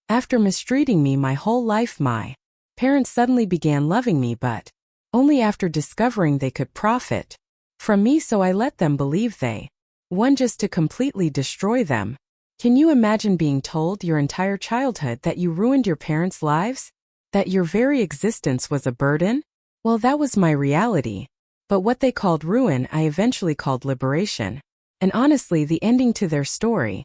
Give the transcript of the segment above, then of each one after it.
After mistreating me my whole life, my parents suddenly began loving me, but only after discovering they could profit from me, so I let them believe they won just to completely destroy them. Can you imagine being told your entire childhood that you ruined your parents' lives? That your very existence was a burden? Well, that was my reality. But what they called ruin, I eventually called liberation. And honestly, the ending to their story,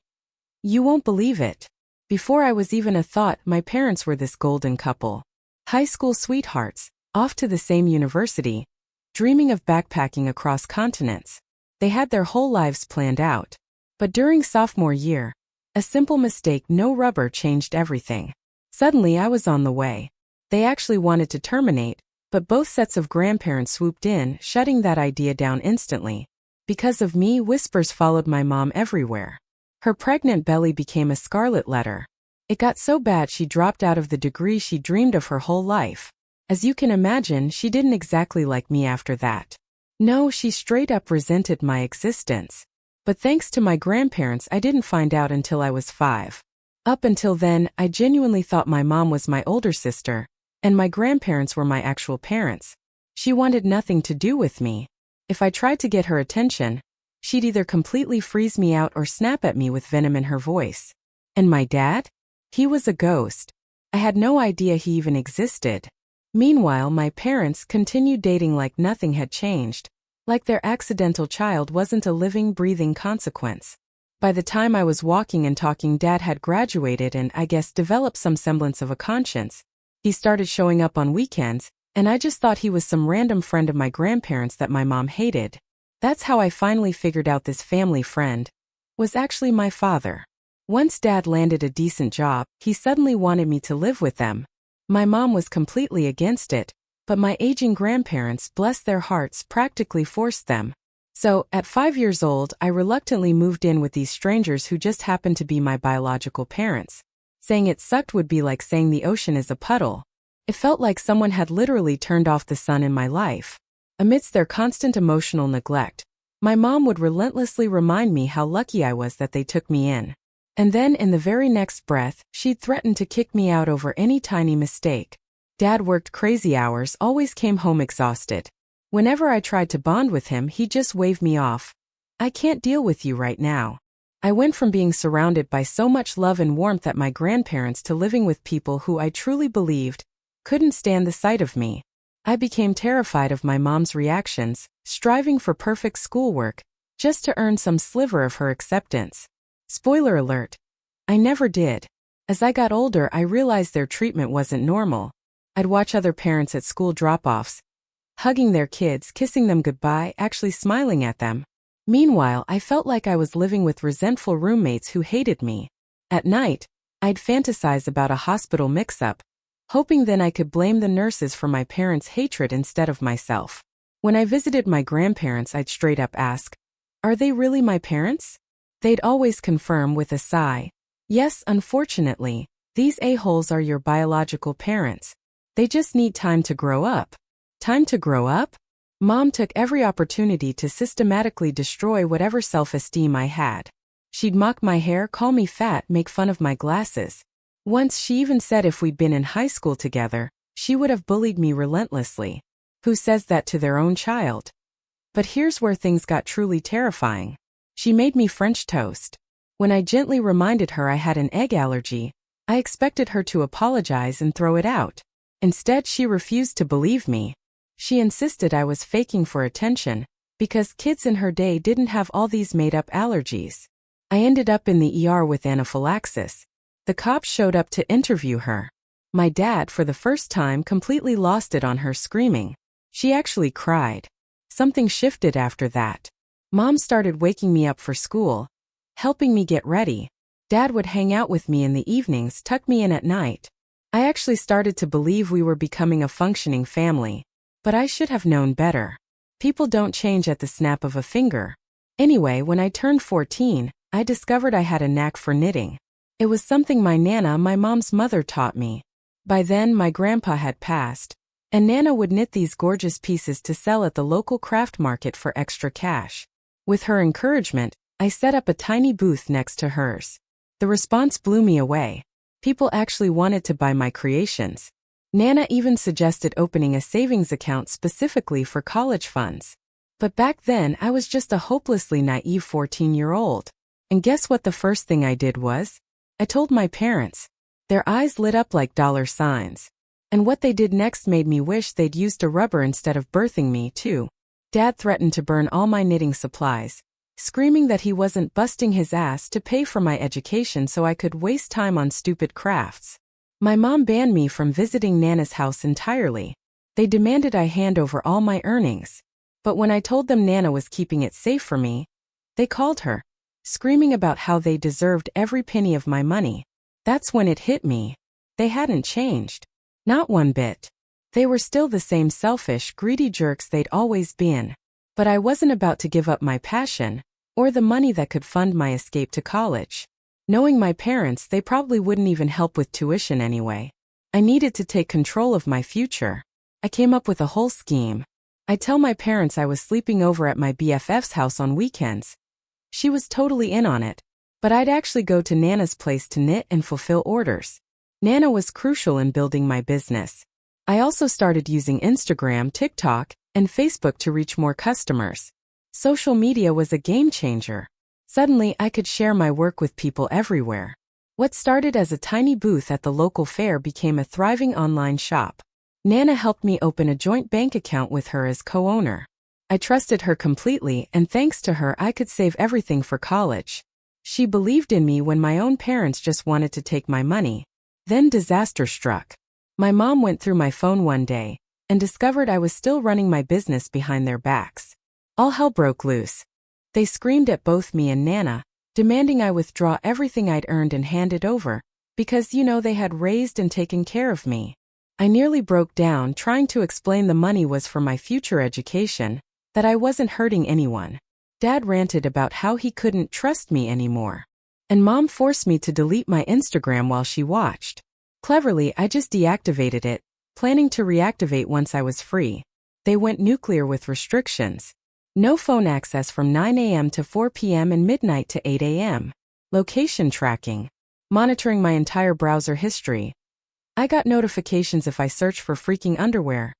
you won't believe it. Before I was even a thought, my parents were this golden couple. High school sweethearts, off to the same university, dreaming of backpacking across continents. They had their whole lives planned out. But during sophomore year, a simple mistake, no rubber, changed everything. Suddenly I was on the way. They actually wanted to terminate, but both sets of grandparents swooped in, shutting that idea down instantly. Because of me, whispers followed my mom everywhere. Her pregnant belly became a scarlet letter. It got so bad she dropped out of the degree she dreamed of her whole life. As you can imagine, she didn't exactly like me after that. No, she straight up resented my existence. But thanks to my grandparents, I didn't find out until I was 5. Up until then, I genuinely thought my mom was my older sister, and my grandparents were my actual parents. She wanted nothing to do with me. If I tried to get her attention, she'd either completely freeze me out or snap at me with venom in her voice. And my dad? He was a ghost. I had no idea he even existed. Meanwhile, my parents continued dating like nothing had changed, like their accidental child wasn't a living, breathing consequence. By the time I was walking and talking, Dad had graduated and, I guess, developed some semblance of a conscience. He started showing up on weekends, and I just thought he was some random friend of my grandparents that my mom hated. That's how I finally figured out this family friend was actually my father. Once Dad landed a decent job, he suddenly wanted me to live with them. My mom was completely against it, but my aging grandparents, bless their hearts, practically forced them. So, at 5 years old, I reluctantly moved in with these strangers who just happened to be my biological parents. Saying it sucked would be like saying the ocean is a puddle. It felt like someone had literally turned off the sun in my life. Amidst their constant emotional neglect, my mom would relentlessly remind me how lucky I was that they took me in. And then, in the very next breath, she'd threaten to kick me out over any tiny mistake. Dad worked crazy hours, always came home exhausted. Whenever I tried to bond with him, he'd just wave me off. I can't deal with you right now. I went from being surrounded by so much love and warmth at my grandparents to living with people who I truly believed couldn't stand the sight of me. I became terrified of my mom's reactions, striving for perfect schoolwork, just to earn some sliver of her acceptance. Spoiler alert, I never did. As I got older, I realized their treatment wasn't normal. I'd watch other parents at school drop-offs, hugging their kids, kissing them goodbye, actually smiling at them. Meanwhile, I felt like I was living with resentful roommates who hated me. At night, I'd fantasize about a hospital mix-up, hoping then I could blame the nurses for my parents' hatred instead of myself. When I visited my grandparents, I'd straight up ask, "Are they really my parents?" They'd always confirm with a sigh, "Yes, unfortunately, these a-holes are your biological parents. They just need time to grow up." Time to grow up? Mom took every opportunity to systematically destroy whatever self-esteem I had. She'd mock my hair, call me fat, make fun of my glasses. Once she even said if we'd been in high school together, she would have bullied me relentlessly. Who says that to their own child? But here's where things got truly terrifying. She made me French toast. When I gently reminded her I had an egg allergy, I expected her to apologize and throw it out. Instead, she refused to believe me. She insisted I was faking for attention, because kids in her day didn't have all these made-up allergies. I ended up in the ER with anaphylaxis. The cops showed up to interview her. My dad, for the first time, completely lost it on her, screaming. She actually cried. Something shifted after that. Mom started waking me up for school, helping me get ready. Dad would hang out with me in the evenings, tuck me in at night. I actually started to believe we were becoming a functioning family. But I should have known better. People don't change at the snap of a finger. Anyway, when I turned 14, I discovered I had a knack for knitting. It was something my Nana, my mom's mother, taught me. By then, my grandpa had passed, and Nana would knit these gorgeous pieces to sell at the local craft market for extra cash. With her encouragement, I set up a tiny booth next to hers. The response blew me away. People actually wanted to buy my creations. Nana even suggested opening a savings account specifically for college funds. But back then I was just a hopelessly naive 14-year-old. And guess what the first thing I did was? I told my parents. Their eyes lit up like dollar signs. And what they did next made me wish they'd used a rubber instead of birthing me, too. Dad threatened to burn all my knitting supplies, screaming that he wasn't busting his ass to pay for my education so I could waste time on stupid crafts. My mom banned me from visiting Nana's house entirely. They demanded I hand over all my earnings. But when I told them Nana was keeping it safe for me, they called her, screaming about how they deserved every penny of my money. That's when it hit me. They hadn't changed. Not one bit. They were still the same selfish, greedy jerks they'd always been. But I wasn't about to give up my passion, or the money that could fund my escape to college. Knowing my parents, they probably wouldn't even help with tuition anyway. I needed to take control of my future. I came up with a whole scheme. I'd tell my parents I was sleeping over at my BFF's house on weekends. She was totally in on it. But I'd actually go to Nana's place to knit and fulfill orders. Nana was crucial in building my business. I also started using Instagram, TikTok, and Facebook to reach more customers. Social media was a game changer. Suddenly, I could share my work with people everywhere. What started as a tiny booth at the local fair became a thriving online shop. Nana helped me open a joint bank account with her as co-owner. I trusted her completely, and thanks to her I could save everything for college. She believed in me when my own parents just wanted to take my money. Then disaster struck. My mom went through my phone one day and discovered I was still running my business behind their backs. All hell broke loose. They screamed at both me and Nana, demanding I withdraw everything I'd earned and hand it over, because, they had raised and taken care of me. I nearly broke down trying to explain the money was for my future education, that I wasn't hurting anyone. Dad ranted about how he couldn't trust me anymore. And Mom forced me to delete my Instagram while she watched. Cleverly, I just deactivated it, planning to reactivate once I was free. They went nuclear with restrictions. No phone access from 9 a.m. to 4 p.m. and midnight to 8 a.m. Location tracking. Monitoring my entire browser history. I got notifications if I search for freaking underwear.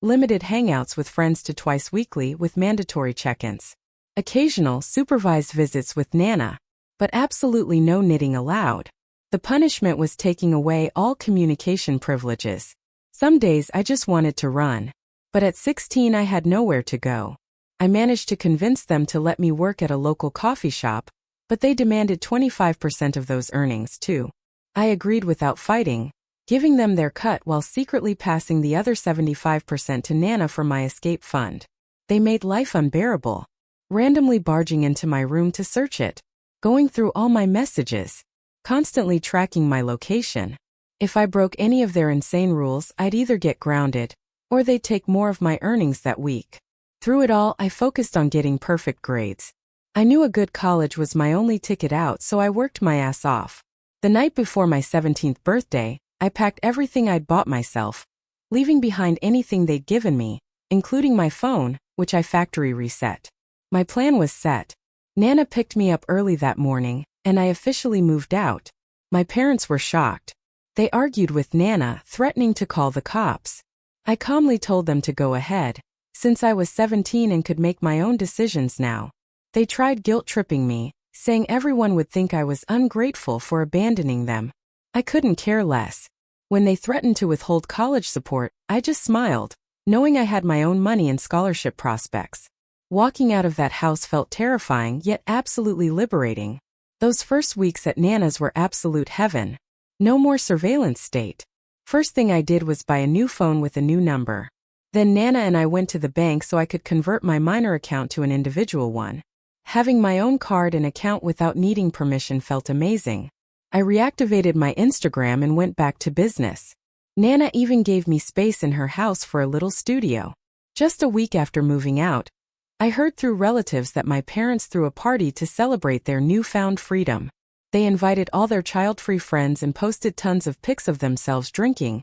Limited hangouts with friends to twice weekly with mandatory check-ins. Occasional, supervised visits with Nana. But absolutely no knitting allowed. The punishment was taking away all communication privileges. Some days I just wanted to run. But at 16 I had nowhere to go. I managed to convince them to let me work at a local coffee shop, but they demanded 25% of those earnings too. I agreed without fighting, giving them their cut while secretly passing the other 75% to Nana for my escape fund. They made life unbearable. Randomly barging into my room to search it, going through all my messages, constantly tracking my location. If I broke any of their insane rules, I'd either get grounded, or they'd take more of my earnings that week. Through it all, I focused on getting perfect grades. I knew a good college was my only ticket out, so I worked my ass off. The night before my 17th birthday, I packed everything I'd bought myself, leaving behind anything they'd given me, including my phone, which I factory reset. My plan was set. Nana picked me up early that morning, and I officially moved out. My parents were shocked. They argued with Nana, threatening to call the cops. I calmly told them to go ahead, since I was 17 and could make my own decisions now. They tried guilt-tripping me, saying everyone would think I was ungrateful for abandoning them. I couldn't care less. When they threatened to withhold college support, I just smiled, knowing I had my own money and scholarship prospects. Walking out of that house felt terrifying yet absolutely liberating. Those first weeks at Nana's were absolute heaven. No more surveillance state. First thing I did was buy a new phone with a new number. Then Nana and I went to the bank so I could convert my minor account to an individual one. Having my own card and account without needing permission felt amazing. I reactivated my Instagram and went back to business. Nana even gave me space in her house for a little studio. Just a week after moving out, I heard through relatives that my parents threw a party to celebrate their newfound freedom. They invited all their child-free friends and posted tons of pics of themselves drinking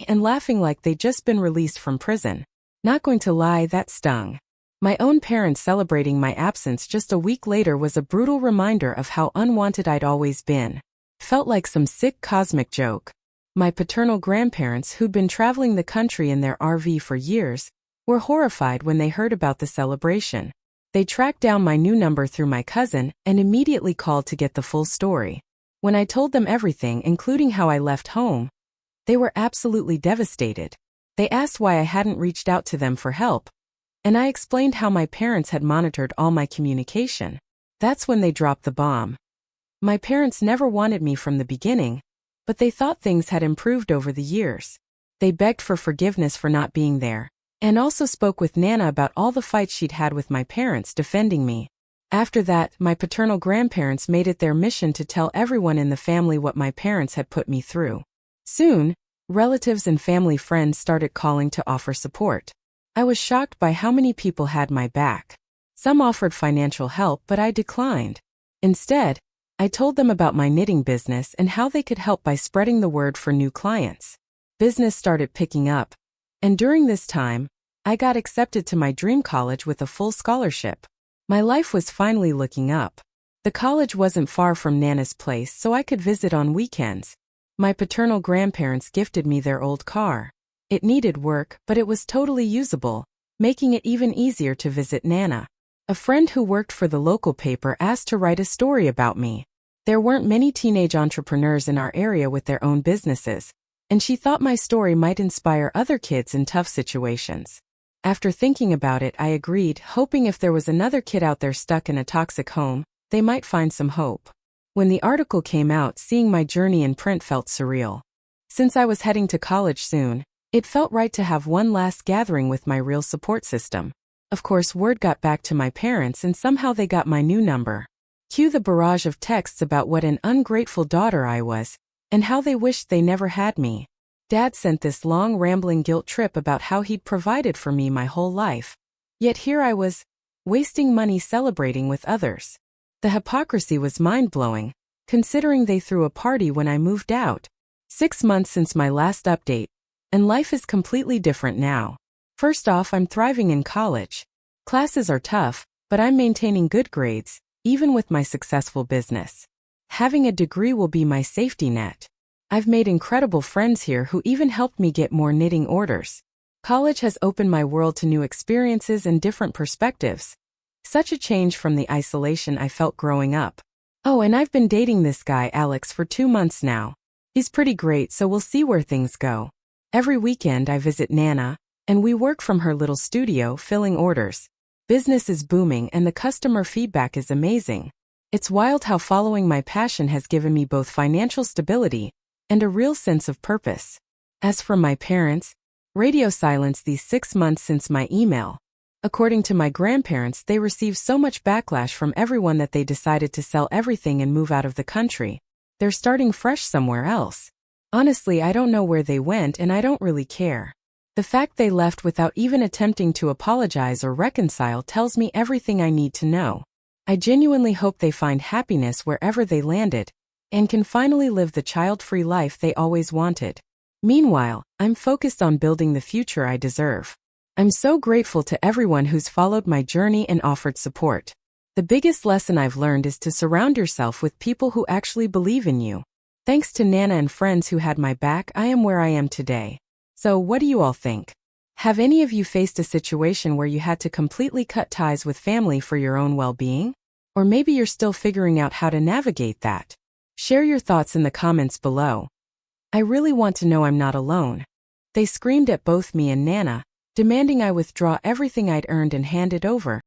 and laughing like they'd just been released from prison. Not going to lie, that stung. My own parents celebrating my absence just a week later was a brutal reminder of how unwanted I'd always been. Felt like some sick cosmic joke. My paternal grandparents, who'd been traveling the country in their RV for years, were horrified when they heard about the celebration. They tracked down my new number through my cousin and immediately called to get the full story. When I told them everything, including how I left home, they were absolutely devastated. They asked why I hadn't reached out to them for help, and I explained how my parents had monitored all my communication. That's when they dropped the bomb. My parents never wanted me from the beginning, but they thought things had improved over the years. They begged for forgiveness for not being there, and also spoke with Nana about all the fights she'd had with my parents defending me. After that, my paternal grandparents made it their mission to tell everyone in the family what my parents had put me through. Soon, relatives and family friends started calling to offer support. I was shocked by how many people had my back. Some offered financial help, but I declined. Instead, I told them about my knitting business and how they could help by spreading the word for new clients. Business started picking up, and during this time, I got accepted to my dream college with a full scholarship. My life was finally looking up. The college wasn't far from Nana's place, so I could visit on weekends. My paternal grandparents gifted me their old car. It needed work, but it was totally usable, making it even easier to visit Nana. A friend who worked for the local paper asked to write a story about me. There weren't many teenage entrepreneurs in our area with their own businesses, and she thought my story might inspire other kids in tough situations. After thinking about it, I agreed, hoping if there was another kid out there stuck in a toxic home, they might find some hope. When the article came out, seeing my journey in print felt surreal. Since I was heading to college soon, it felt right to have one last gathering with my real support system. Of course, word got back to my parents and somehow they got my new number. Cue the barrage of texts about what an ungrateful daughter I was, and how they wished they never had me. Dad sent this long rambling guilt trip about how he'd provided for me my whole life. Yet here I was, wasting money celebrating with others. The hypocrisy was mind-blowing, considering they threw a party when I moved out. 6 months since my last update, and life is completely different now. First off, I'm thriving in college. Classes are tough, but I'm maintaining good grades, even with my successful business. Having a degree will be my safety net. I've made incredible friends here who even helped me get more knitting orders. College has opened my world to new experiences and different perspectives. Such a change from the isolation I felt growing up. Oh, and I've been dating this guy Alex for 2 months now. He's pretty great, so we'll see where things go. Every weekend I visit Nana, and we work from her little studio filling orders. Business is booming and the customer feedback is amazing. It's wild how following my passion has given me both financial stability and a real sense of purpose. As for my parents, radio silence these 6 months since my email. According to my grandparents, they received so much backlash from everyone that they decided to sell everything and move out of the country. They're starting fresh somewhere else. Honestly, I don't know where they went and I don't really care. The fact they left without even attempting to apologize or reconcile tells me everything I need to know. I genuinely hope they find happiness wherever they landed, and can finally live the child-free life they always wanted. Meanwhile, I'm focused on building the future I deserve. I'm so grateful to everyone who's followed my journey and offered support. The biggest lesson I've learned is to surround yourself with people who actually believe in you. Thanks to Nana and friends who had my back, I am where I am today. So what do you all think? Have any of you faced a situation where you had to completely cut ties with family for your own well-being? Or maybe you're still figuring out how to navigate that. Share your thoughts in the comments below. I really want to know I'm not alone. They screamed at both me and Nana, demanding I withdraw everything I'd earned and hand it over,